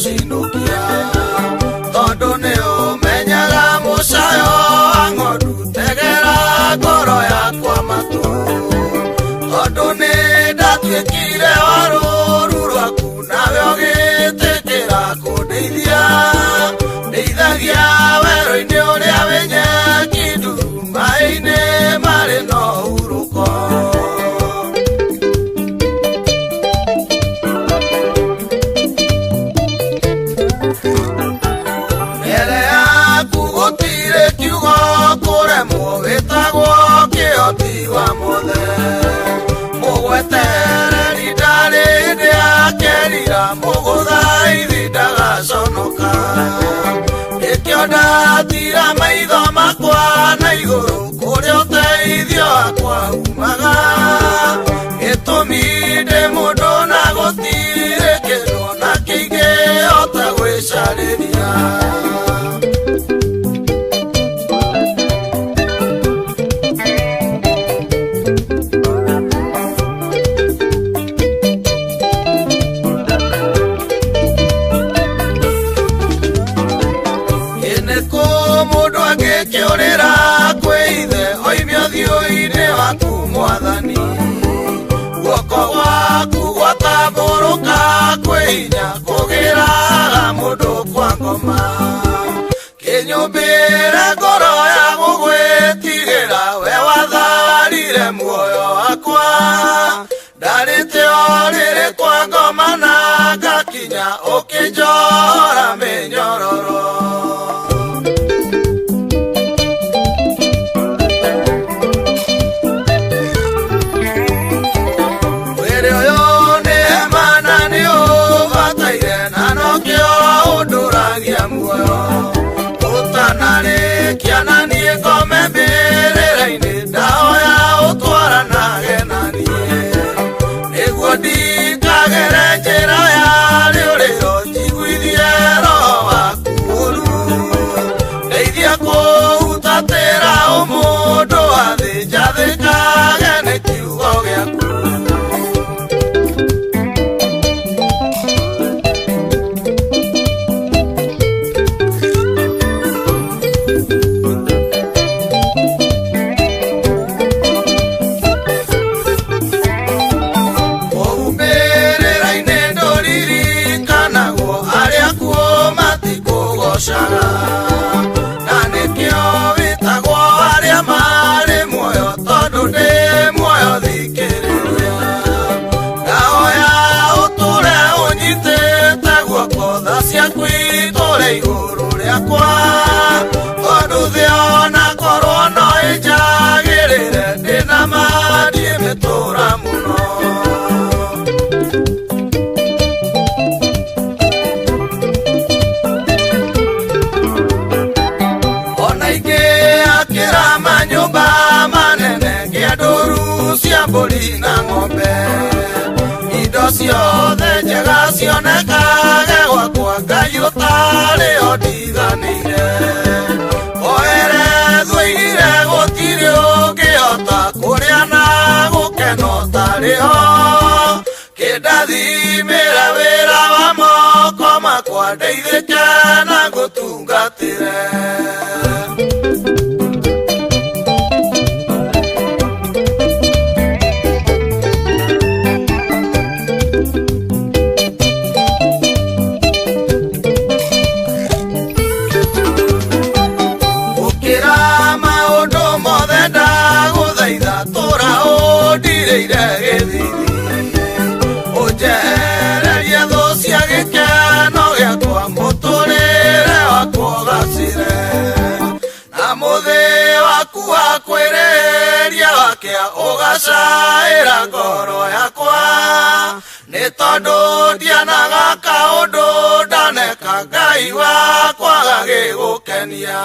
gũcinukia tondũ nĩ ũmenyaga mũcayo wa ng'ondu tegera ngoro yakwa matũ tondũ nĩ ndatuĩkire wa rũũru rwaku nawe ũgĩtĩkĩra kũndeithia ndeithagia werũ-inĩ ũrĩa wĩ nyeki nduru maĩ-inĩ marĩ na ũhurũko mbere yaku gũtirĩ kiugo kũremwo wĩtagwo kĩhoti wa mothe mũgwetereri ndarĩ hĩndĩ akerira mũgũthaithĩ ndagaconoka nĩkĩo ndatira maitho makwa na igũrũ kũrĩa ũteithio wakwa umaga gĩtũmi ndĩ mũndũ na gũtirĩ kĩndũ na kĩngĩhota gwĩcarĩria mũndũ angĩkĩũrĩra kwĩ ithe oimio thiũ-inĩ waku mwathani guoko gwaku gwatambũrũka kwĩ hinya kũgĩraga mũndũ kwa ngoma kĩnyũmbĩre ngoro ya gũgwĩtigĩra we watharire muoyo wakwa ndarĩte o rĩrĩ kwa ngoma na ngakinya ũkĩnjohora mĩnyororo ũtanarĩkia na niĩ ngome mbĩrĩra-inĩ ndahoya ũtwaranage na niĩ nĩguo ndikagere njĩra ya rĩũrĩro njiguithie roho waku ũru ndeithia kũhutatĩra ũmũndũ athĩnjathĩkage nĩ kiugo gĩaku na nĩkĩo wĩtagwo arĩa marĩ muoyo tondũ ndĩ muoyo thikĩrĩria ndahoya ũtũre ũnyitĩte guoko tha ciaku itũre igũrũ rĩakwa tondũ thĩ ona korwo no ĩnjagĩrĩre ndĩna mandiĩ mĩtũra mũno manyũmba manene ngĩa ndũru cia mbũri na ng'ombe indo ciothe njega cionekage gwakwa Ngai ũtarĩ o ndiganĩire oerethwo igire gũtirĩ ũngĩhota kũrĩa na gũkena ũtarĩ ho kĩndathimĩre wĩra wa moko makwa ndeithĩke na ngũtungatĩre ndirĩire gĩthithi ũnjehererie thũ cia gĩkeno gĩakwa mũtũrĩre wakwa ũgacĩre na mũthĩ waku wa kwĩrĩria wakĩa ũgacaĩra ngoro yakwa nĩ tondũ ndianaga kaũndũ ndaneka Ngai wakwa gagĩgũkenia